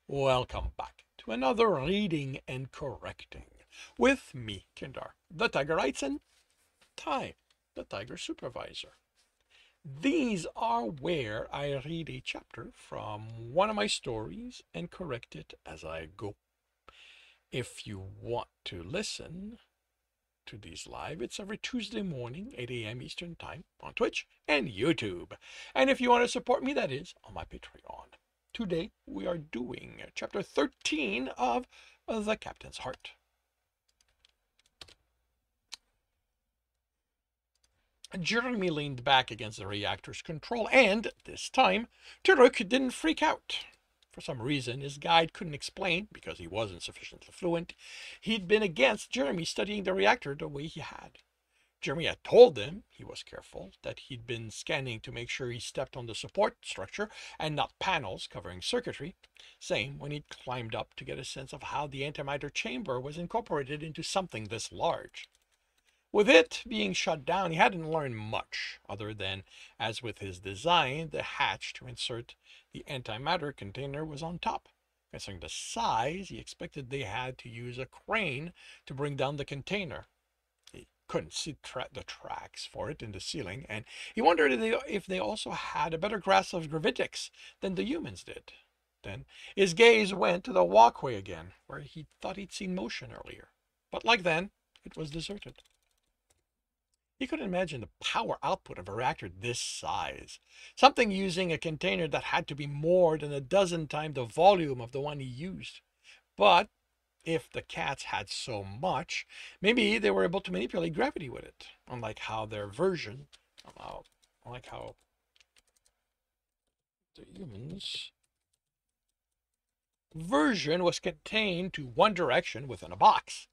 Welcome back to another reading and correcting with me, Kindar, the Tiger Writes, and Ty, the Tiger Supervisor. These are where I read a chapter from one of my stories and correct it as I go. If you want to listen to these live, it's every Tuesday morning, 8 a.m. Eastern Time on Twitch and YouTube. And if you want to support me, that is on my Patreon. Today we are doing chapter 13 of The Captain's Heart. Jeremy leaned back against the reactor's control, and this time, Turok didn't freak out. For some reason, his guide couldn't explain, because he wasn't sufficiently fluent, he'd been against Jeremy studying the reactor the way he had. Jeremy had told him, he was careful, that he'd been scanning to make sure he stepped on the support structure and not panels covering circuitry. Same when he'd climbed up to get a sense of how the antimatter chamber was incorporated into something this large. With it being shut down, he hadn't learned much, other than, as with his design, the hatch to insert the antimatter container was on top. Considering the size, he expected they had to use a crane to bring down the container. He couldn't see the tracks for it in the ceiling, and he wondered if they also had a better grasp of gravitics than the humans did. Then his gaze went to the walkway again, where he thought he'd seen motion earlier. But like then, it was deserted. He couldn't imagine the power output of a reactor this size. Something using a container that had to be more than a dozen times the volume of the one he used. But if the cats had so much, maybe they were able to manipulate gravity with it. Unlike how their version, unlike how the humans' version was contained to one direction within a box.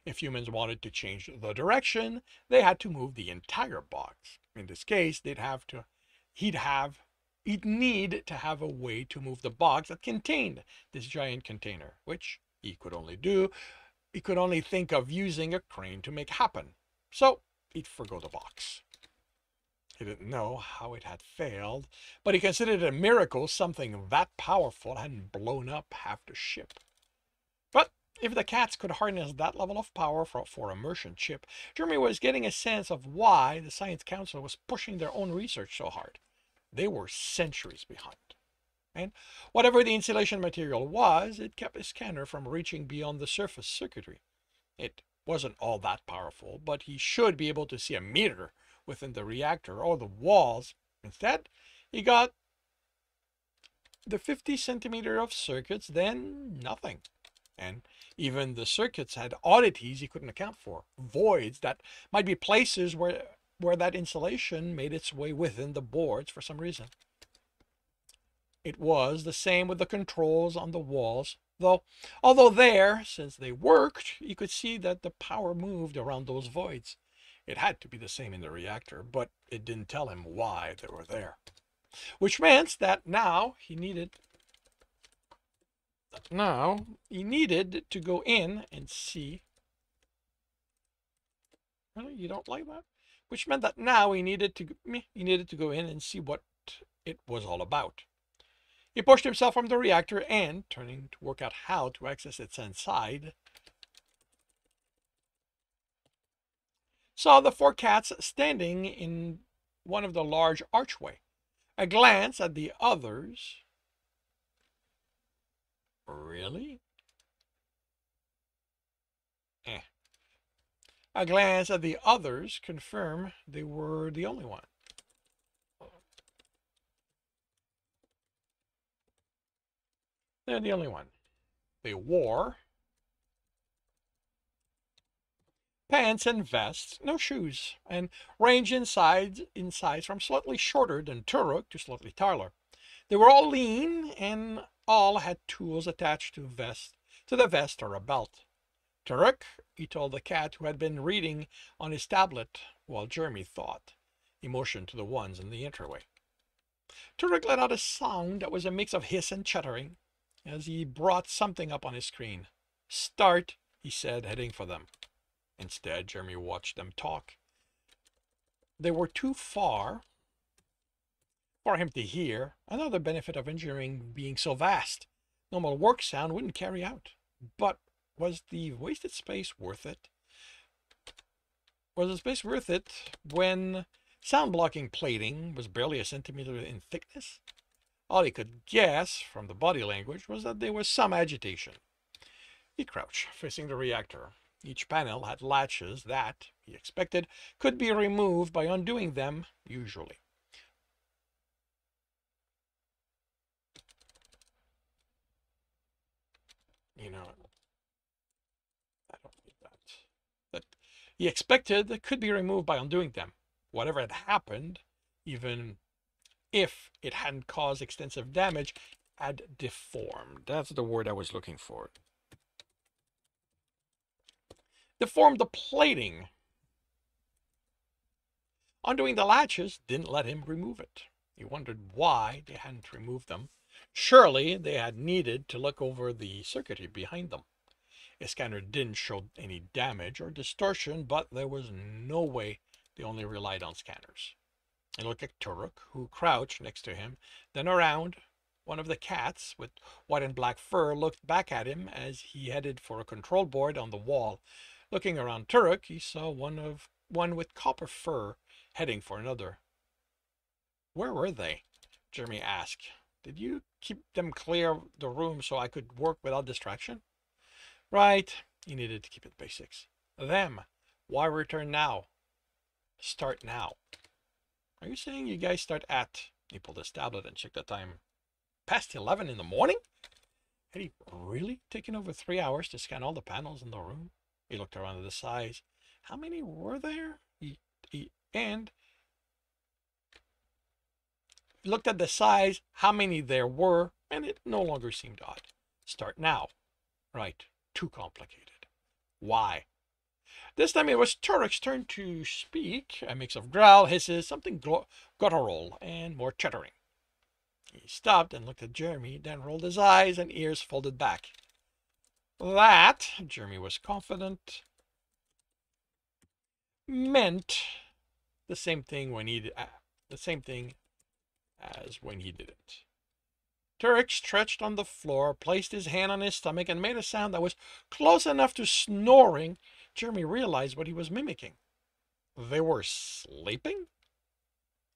If humans wanted to change the direction, they had to move the entire box. In this case, he'd need to have a way to move the box that contained this giant container, which he could only think of using a crane to make happen. So he'd forgo the box. He didn't know how it had failed, but he considered it a miracle something that powerful hadn't blown up half the ship. But if the cats could harness that level of power for a merchant ship, Jeremy was getting a sense of why the Science Council was pushing their own research so hard. They were centuries behind. And whatever the insulation material was, it kept a scanner from reaching beyond the surface circuitry. It wasn't all that powerful, but he should be able to see a meter within the reactor or the walls. Instead, he got the 50 centimeter of circuits, then nothing. And even the circuits had oddities he couldn't account for, voids that might be places where that insulation made its way within the boards for some reason. It was the same with the controls on the walls, although there, since they worked, you could see that the power moved around those voids. It had to be the same in the reactor, but it didn't tell him why they were there. Which meant that now he needed to go in and see. Really? You don't like that? Which meant that now he needed to go in and see what it was all about. He pushed himself from the reactor and, turning to work out how to access its inside, saw the four cats standing in one of the large archway. A glance at the others. Really? A glance at the others confirmed they were the only one. They're the only one. They wore pants and vests, no shoes, and ranged in size from slightly shorter than Turok to slightly taller. They were all lean and all had tools attached to the vest or a belt. Turok, he told the cat who had been reading on his tablet while Jeremy thought. He motioned to the ones in the entryway. Turok let out a sound that was a mix of hiss and chattering as he brought something up on his screen. Start, he said, heading for them. Instead, Jeremy watched them talk. They were too far for him to hear. Another benefit of engineering being so vast. Normal work sound wouldn't carry out. But was the wasted space worth it? Was the space worth it when sound blocking plating was barely a centimeter in thickness? All he could guess from the body language was that there was some agitation. He crouched, facing the reactor. Each panel had latches that, he expected, could be removed by undoing them, usually. You know, I don't need that. That he expected could be removed by undoing them. Whatever had happened, even if it hadn't caused extensive damage, had deformed. That's the word I was looking for. Deformed the plating. Undoing the latches didn't let him remove it. He wondered why they hadn't removed them. Surely they had needed to look over the circuitry behind them. His scanner didn't show any damage or distortion, but there was no way they only relied on scanners. He looked at Turok, who crouched next to him, then around. One of the cats, with white and black fur, looked back at him as he headed for a control board on the wall. Looking around Turok, he saw one with copper fur heading for another. Where were they? Jeremy asked. Did you keep them clear of the room so I could work without distraction? Right. He needed to keep it basics. Them. Why return now? Start now. Are you saying you guys start at... He pulled his tablet and checked the time. Past 11 in the morning? Had he really taken over 3 hours to scan all the panels in the room? He looked around at the size. How many were there? And he looked at the size, how many there were, and it no longer seemed odd. Start now. Right. Too complicated. Why? This time it was Turok's turn to speak. A mix of growl, hisses, something guttural, and more chattering. He stopped and looked at Jeremy, then rolled his eyes and ears folded back. That, Jeremy was confident, meant the same thing as when he did it. Turok stretched on the floor, placed his hand on his stomach, and made a sound that was close enough to snoring. Jeremy realized what he was mimicking. They were sleeping?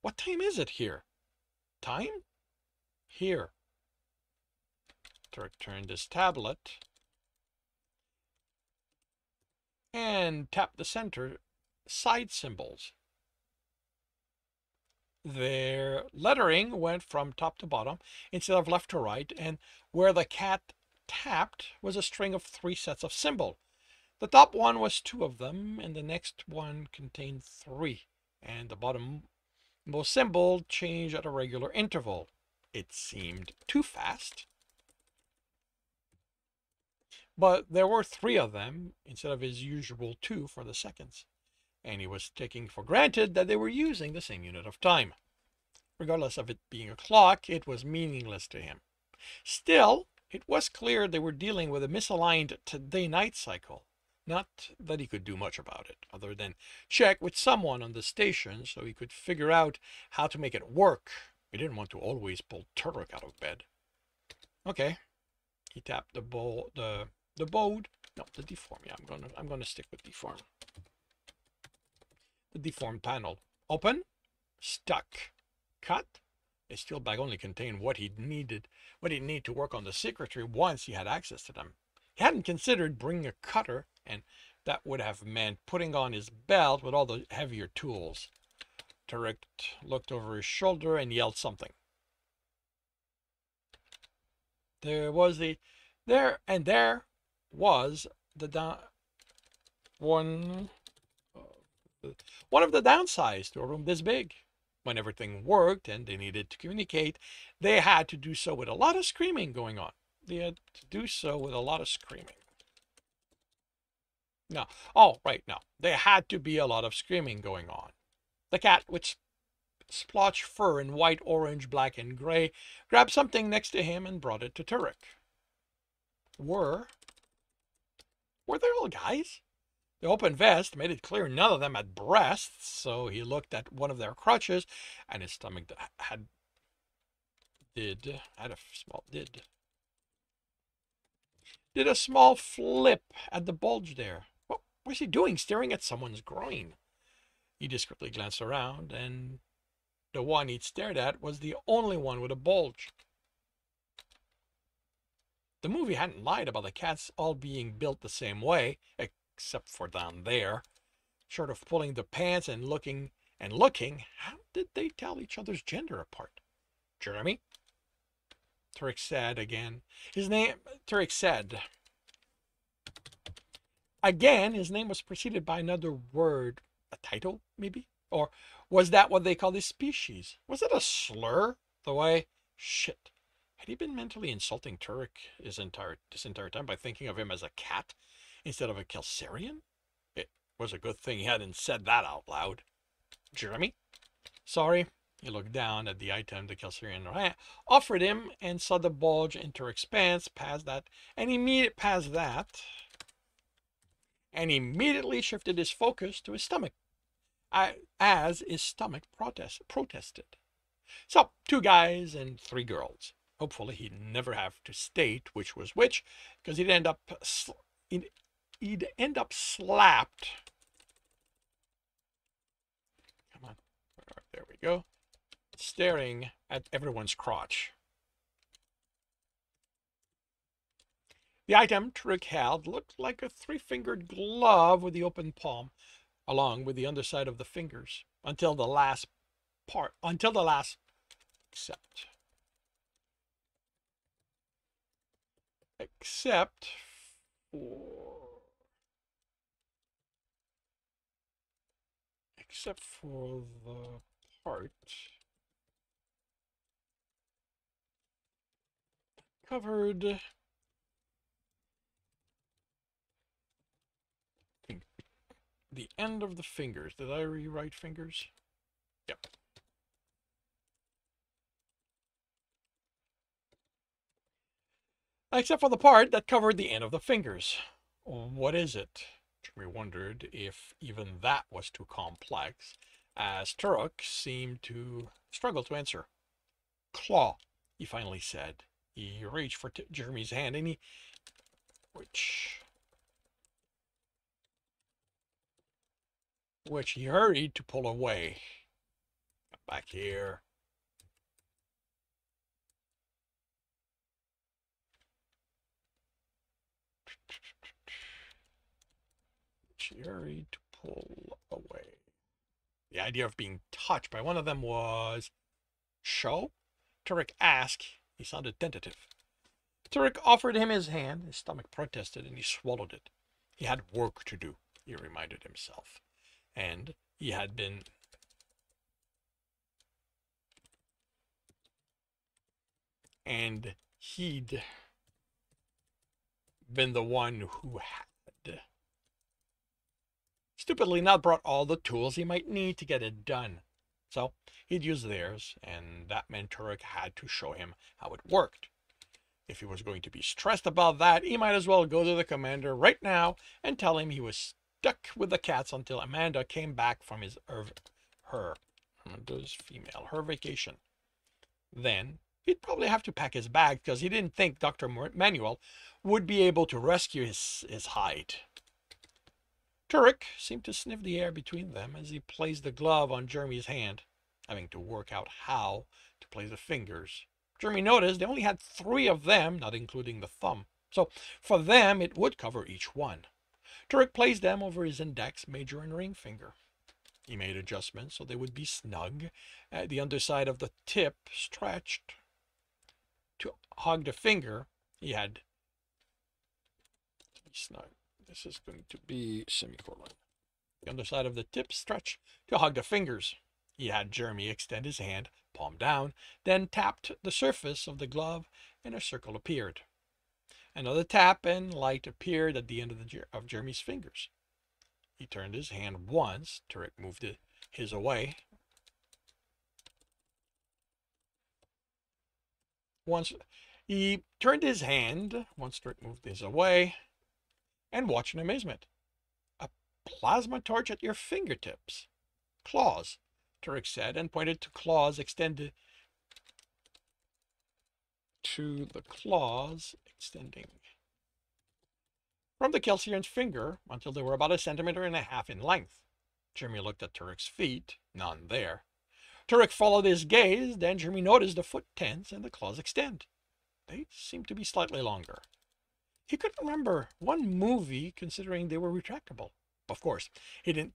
What time is it here? Time? Here. Turok turned his tablet and tapped the center side symbols. Their lettering went from top to bottom instead of left to right, and where the cat tapped was a string of 3 sets of symbols. The top one was 2 of them, and the next one contained 3, and the bottom most symbol changed at a regular interval. It seemed too fast, but there were 3 of them instead of his usual 2 for the seconds, and he was taking for granted that they were using the same unit of time. Regardless of it being a clock, it was meaningless to him. Still, it was clear they were dealing with a misaligned day-night cycle. Not that he could do much about it, other than check with someone on the station so he could figure out how to make it work. He didn't want to always pull Turok out of bed. Okay. He tapped the deform. Yeah, I'm gonna stick with deform. The deform panel. Open. Stuck. Cut. A steel bag only contained what he'd need to work on the circuitry once he had access to them. He hadn't considered bringing a cutter, and that would have meant putting on his belt with all the heavier tools. Turok looked over his shoulder and yelled something. There was the one of the downsides to a room this big. When everything worked and they needed to communicate, they had to do so with a lot of screaming going on. No. Oh, right, no. There had to be a lot of screaming going on. The cat, with splotched fur in white, orange, black, and gray, grabbed something next to him and brought it to Turok. Were they all guys? The open vest made it clear none of them had breasts, so he looked at one of their crotches, and his stomach had a small did. did a small flip at the bulge there. What was he doing, staring at someone's groin? He discreetly glanced around, and the one he'd stared at was the only one with a bulge. The movie hadn't lied about the cats all being built the same way, except for down there. Short of pulling the pants and looking, how did they tell each other's gender apart? Jeremy? Turek said again. Turek said. Again, his name was preceded by another word. A title, maybe? Or was that what they call this species? Was it a slur? The way? Shit. Had he been mentally insulting Turek this entire time by thinking of him as a cat instead of a Kelsirian? It was a good thing he hadn't said that out loud. Jeremy? Sorry. He looked down at the item the Kelsirian offered him and saw the bulge in Turek's pants past that, and immediately shifted his focus to his stomach, as his stomach protested. So, 2 guys and 3 girls. Hopefully he'd never have to state which was which, because he'd end up slapped. Come on. There we go. Staring at everyone's crotch. The item Turek held looked like a 3-fingered glove with the open palm, along with the underside of the fingers, until the last except for the part covered the end of the fingers. Did I rewrite fingers? Yep. Except for the part that covered the end of the fingers. What is it? Jeremy wondered if even that was too complex, as Turek seemed to struggle to answer. Claw, he finally said. He reached for Jeremy's hand, and which he hurried to pull away. Come back here. She hurried to pull away. The idea of being touched by one of them was... Show? Turek asked. He sounded tentative. Turek offered him his hand. His stomach protested, and he swallowed it. He had work to do, he reminded himself. And he had been... And he'd been the one who had stupidly not brought all the tools he might need to get it done. So he'd use theirs, and that meant Turek had to show him how it worked. If he was going to be stressed about that, he might as well go to the commander right now and tell him he was stuck with the cats until Amanda came back from her vacation. Then he'd probably have to pack his bag, because he didn't think Dr. Manuel would be able to rescue his hide. Turek seemed to sniff the air between them as he placed the glove on Jeremy's hand, having to work out how to place the fingers. Jeremy noticed they only had 3 of them, not including the thumb. So for them, it would cover each one. Turek placed them over his index, major, and ring finger. He made adjustments so they would be snug. The underside of the tip stretched to hug the finger. He had to be snug. This is going to be semicolon. The underside of the tip stretched to hug the fingers. He had Jeremy extend his hand, palm down, then tapped the surface of the glove, and a circle appeared. Another tap, and light appeared at the end of Jeremy's fingers. He turned his hand once. Turek moved his away. Once he turned his hand, once Turek moved his away, and watched in amazement. A plasma torch at your fingertips. Claws, Turek said, and pointed to claws extended to the claws extending from the Kelsirian's finger until they were about 1.5 centimeters in length. Jeremy looked at Turok's feet, none there. Turok followed his gaze, then Jeremy noticed the foot tense and the claws extend. They seemed to be slightly longer. He couldn't remember one movie considering they were retractable. Of course, it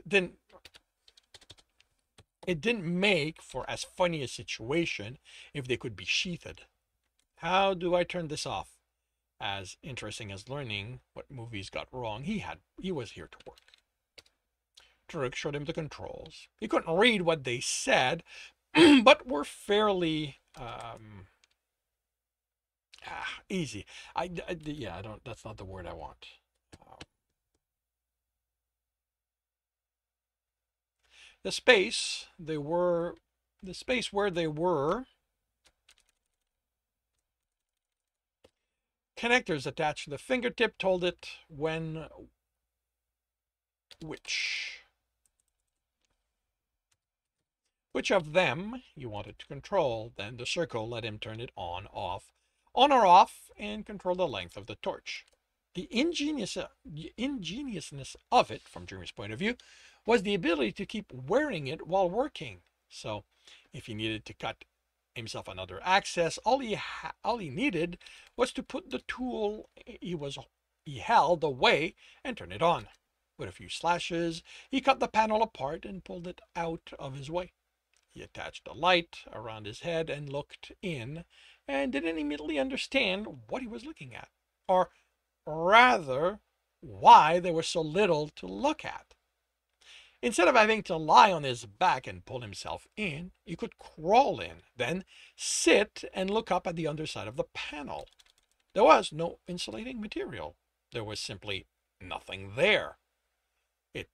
didn't make for as funny a situation if they could be sheathed. How do I turn this off? As interesting as learning what movies got wrong, he was here to work. Turok showed him the controls. He couldn't read what they said, but were fairly easy. Yeah, I don't. That's not the word I want. The space where they were, connectors attached to the fingertip told it which of them you wanted to control. Then the circle let him turn it on or off, and control the length of the torch. The ingeniousness of it, from Jeremy's point of view, was the ability to keep wearing it while working. So if he needed to cut himself another access, all he needed was to put the tool he held away and turn it on. With a few slashes, he cut the panel apart and pulled it out of his way. He attached a light around his head and looked in, and didn't immediately understand what he was looking at, or rather, why there was so little to look at. Instead of having to lie on his back and pull himself in, he could crawl in, then sit and look up at the underside of the panel. There was no insulating material. There was simply nothing there. It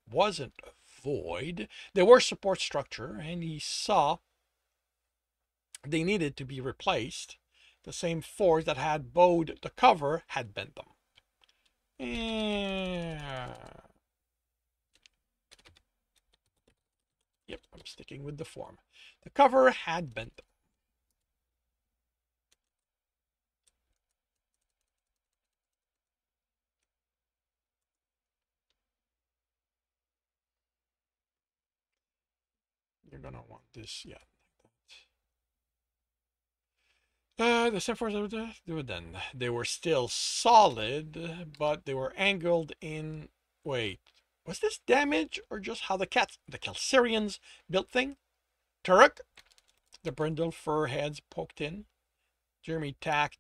wasn't a void. There were support structure, and he saw they needed to be replaced. The same force that had bowed the cover had bent them. Yep, I'm sticking with the form. The cover had bent them. You're gonna want this, yeah. The same force then. They were still solid, but they were angled in. Wait, was this damage or just how the Kelsirians built thing? Turok? The brindle fur heads poked in. Jeremy tapped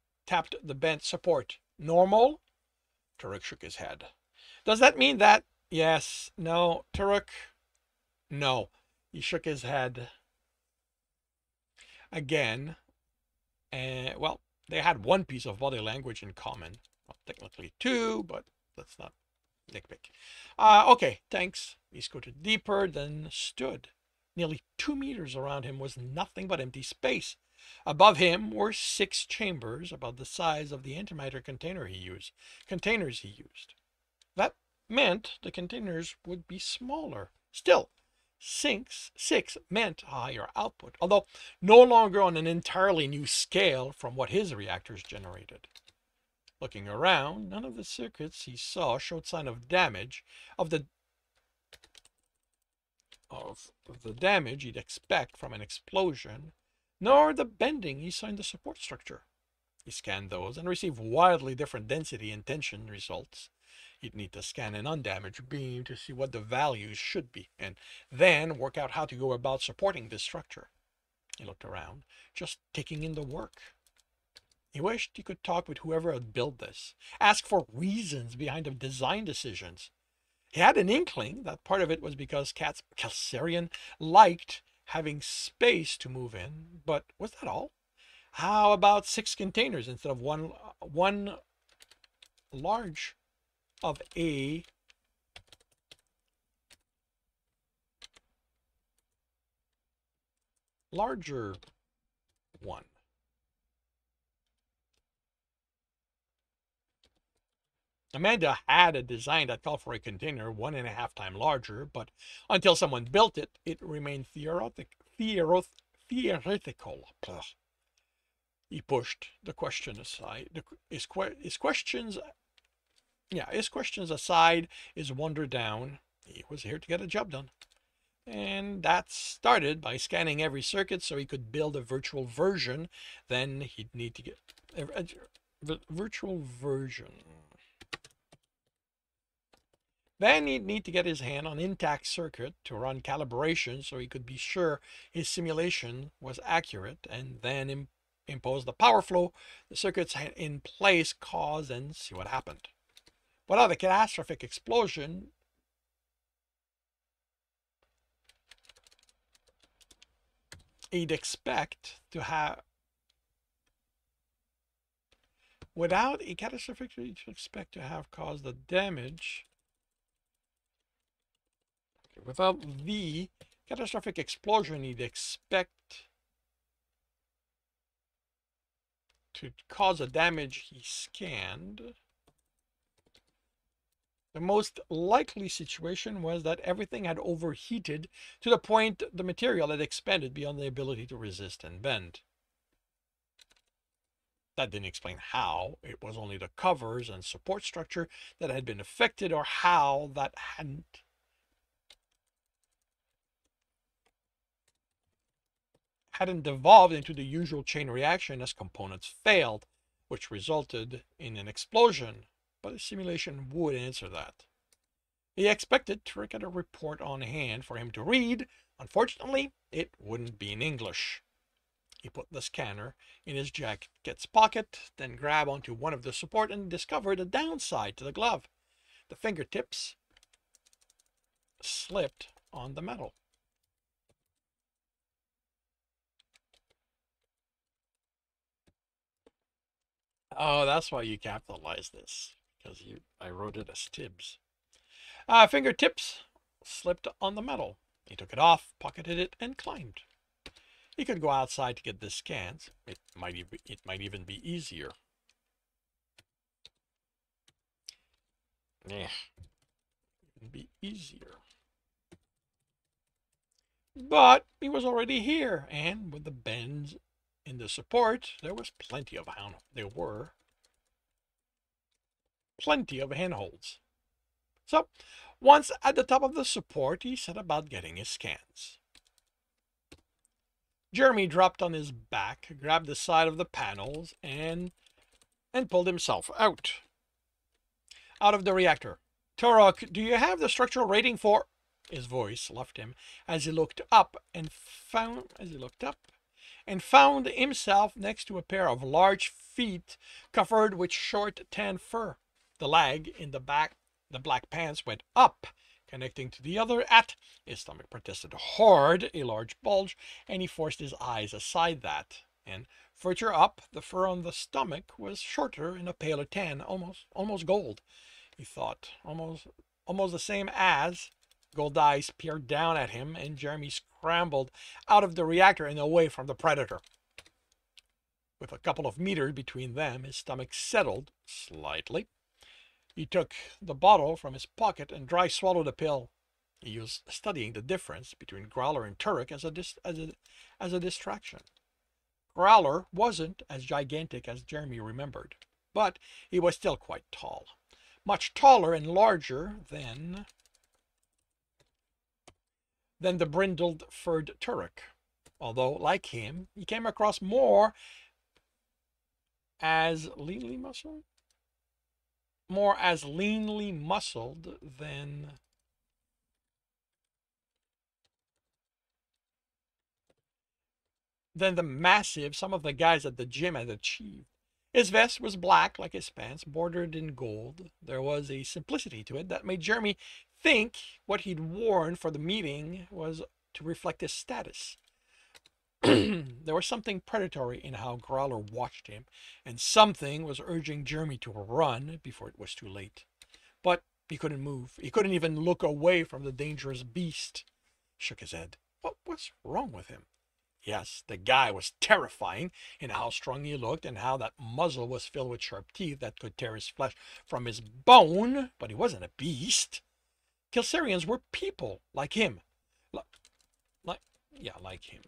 the bent support. Normal? Turok shook his head. Does that mean that? Yes. No. Turok? No. He shook his head again. Well, they had one piece of body language in common. Well, technically two, but let's not nitpick. Okay, thanks. He scooted deeper, then stood. Nearly 2 meters around him was nothing but empty space. Above him were 6 chambers about the size of the antimatter containers he used. That meant the containers would be smaller. Still, 6 meant higher output, although no longer on an entirely new scale from what his reactors generated. Looking around, none of the circuits he saw showed sign of damage, of the damage he'd expect from an explosion, nor the bending he saw in the support structure. He scanned those and received wildly different density and tension results. He'd need to scan an undamaged beam to see what the values should be, and then work out how to go about supporting this structure. He looked around, just taking in the work. He wished he could talk with whoever had built this, ask for reasons behind the design decisions. He had an inkling that part of it was because Kelsirian liked having space to move in, but was that all? How about 6 containers instead of one large of a larger one? Amanda had a design that called for a container 1.5 times larger, but until someone built it, it remained theoretical. He pushed the question aside. His questions Yeah, his questions aside, his wonder down, he was here to get a job done. And that started by scanning every circuit so he could build a virtual version. Then he'd need to get a virtual version. Then he'd need to get his hand on intact circuit to run calibration so he could be sure his simulation was accurate, and then impose the power flow the circuits in place caused and see what happened. Without a catastrophic explosion, he'd expect to have without a catastrophic expect to have caused the damage. Without the catastrophic explosion, he'd expect to cause the damage he scanned. The most likely situation was that everything had overheated to the point the material had expanded beyond the ability to resist and bend. That didn't explain how. It was only the covers and support structure that had been affected, or how that hadn't devolved into the usual chain reaction as components failed, which resulted in an explosion. But the simulation would answer that. He expected to get a report on hand for him to read. Unfortunately, it wouldn't be in English. He put the scanner in his jacket's pocket, then grabbed onto one of the support and discovered a downside to the glove. The fingertips slipped on the metal. Oh, that's why you capitalized this, because I wrote it as Tibbs. Fingertips slipped on the metal. He took it off, pocketed it, and climbed. He could go outside to get the scans. It might even be easier. Yeah, it'd be easier. But he was already here, and with the bends in the support, there were plenty of handholds. So, once at the top of the support, he set about getting his scans. Jeremy dropped on his back, grabbed the side of the panels, and pulled himself out of the reactor. Turok, do you have the structural rating for... His voice left him as he looked up and found himself next to a pair of large feet covered with short tan fur. The leg in the black pants went up, connecting to the other at. His stomach protested hard, a large bulge, and he forced his eyes aside that. And further up, the fur on the stomach was shorter and a paler tan, almost gold. He thought, almost the same as... Gold eyes peered down at him, and Jeremy scrambled out of the reactor and away from the predator. With a couple of meters between them, his stomach settled slightly. He took the bottle from his pocket and dry swallowed a pill. He was studying the difference between Growler and Turok as a distraction. Growler wasn't as gigantic as Jeremy remembered, but he was still quite tall. Much taller and larger than the brindled furred Turok. Although, like him, he came across more as leanly muscled than the massive some of the guys at the gym had achieved. His vest was black like his pants, bordered in gold. There was a simplicity to it that made Jeremy think what he'd worn for the meeting was to reflect his status. There was something predatory in how Growler watched him, and something was urging Jeremy to run before it was too late. But he couldn't move. He couldn't even look away from the dangerous beast. He shook his head. What was wrong with him? Yes, the guy was terrifying in how strong he looked and how that muzzle was filled with sharp teeth that could tear his flesh from his bone, but he wasn't a beast. Kelsirians were people like him. Like him.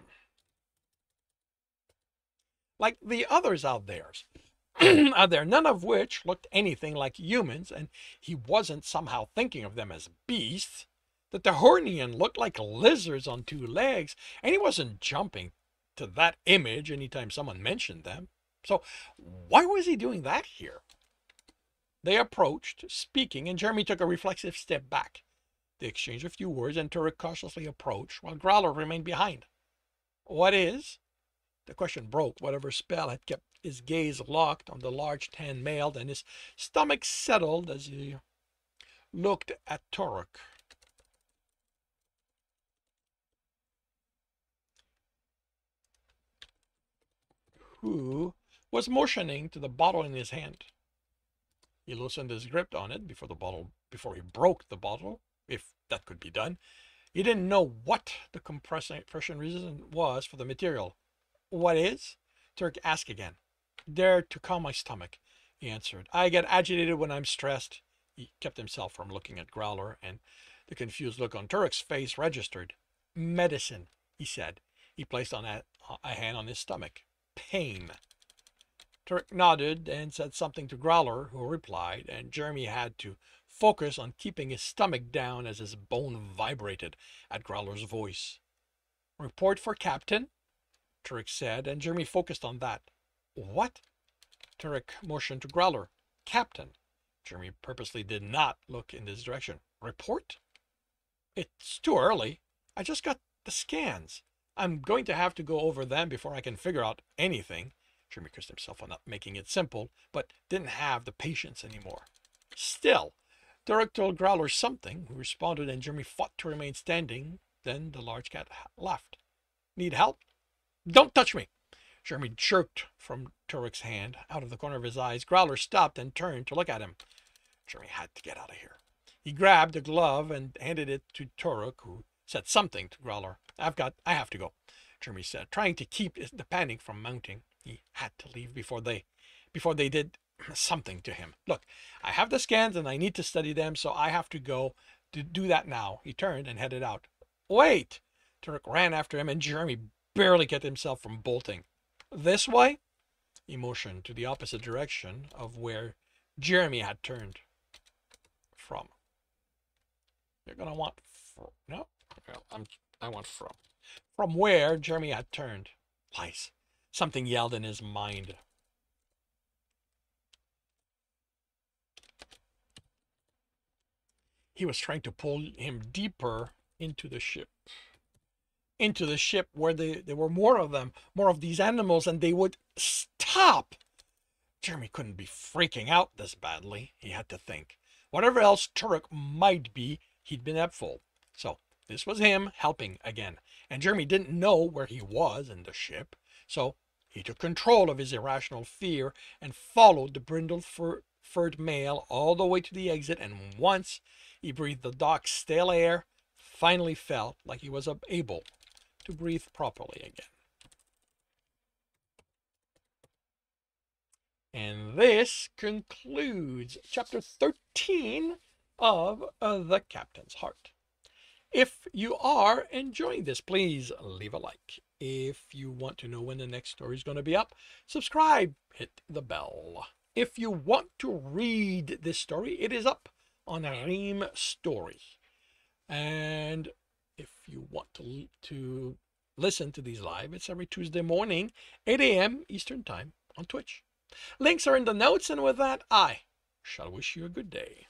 Like the others out there. there, none of which looked anything like humans, and he wasn't somehow thinking of them as beasts. That the Hornian looked like lizards on two legs, and he wasn't jumping to that image anytime someone mentioned them. So why was he doing that here? They approached, speaking, and Jeremy took a reflexive step back. They exchanged a few words, and Turek cautiously approached, while Growler remained behind. What is? The question broke whatever spell had kept his gaze locked on the large tan male, and his stomach settled as he looked at Turek. Who was motioning to the bottle in his hand. He loosened his grip on it before he broke the bottle, if that could be done. He didn't know what the compression resistance was for the material. What is? Turk asked again. There to calm my stomach, he answered. I get agitated when I'm stressed. He kept himself from looking at Growler, and the confused look on Turek's face registered. Medicine, he said. He placed on a hand on his stomach. Pain. Turek nodded and said something to Growler, who replied, and Jeremy had to focus on keeping his stomach down as his bone vibrated at Growler's voice. Report for Captain, Turek said, and Jeremy focused on that. What? Turek motioned to Growler. Captain. Jeremy purposely did not look in this direction. Report? It's too early. I just got the scans. I'm going to have to go over them before I can figure out anything. Jeremy cursed himself on not making it simple, but didn't have the patience anymore. Still, Turek told Growler something, who responded, and Jeremy fought to remain standing. Then the large cat laughed. Need help? Don't touch me! Jeremy jerked from Turek's hand. Out of the corner of his eyes, Growler stopped and turned to look at him. Jeremy had to get out of here. He grabbed a glove and handed it to Turek, who said something to Growler. I have to go, Jeremy said, trying to keep the panic from mounting. He had to leave before they did something to him. Look, I have the scans and I need to study them, so I have to go to do that now. He turned and headed out. Wait! Turek ran after him, and Jeremy barely kept himself from bolting. This way? He motioned to the opposite direction of where Jeremy had turned from. You're gonna want no? I want from. From where Jeremy had turned. Lies. Something yelled in his mind. He was trying to pull him deeper into the ship. Into the ship where there were more of them, more of these animals, and they would stop. Jeremy couldn't be freaking out this badly, he had to think. Whatever else Turek might be, he'd been at full. So this was him helping again. And Jeremy didn't know where he was in the ship, so he took control of his irrational fear and followed the brindle-furred male all the way to the exit, and once he breathed the dark, stale air, finally felt like he was able to breathe properly again. And this concludes chapter 13 of The Captain's Heart. If you are enjoying this, please leave a like. If you want to know when the next story is going to be up, subscribe, hit the bell. If you want to read this story, it is up on Ream Story. And if you want to listen to these live, it's every Tuesday morning, 8 a.m. Eastern Time on Twitch. Links are in the notes, and with that, I shall wish you a good day.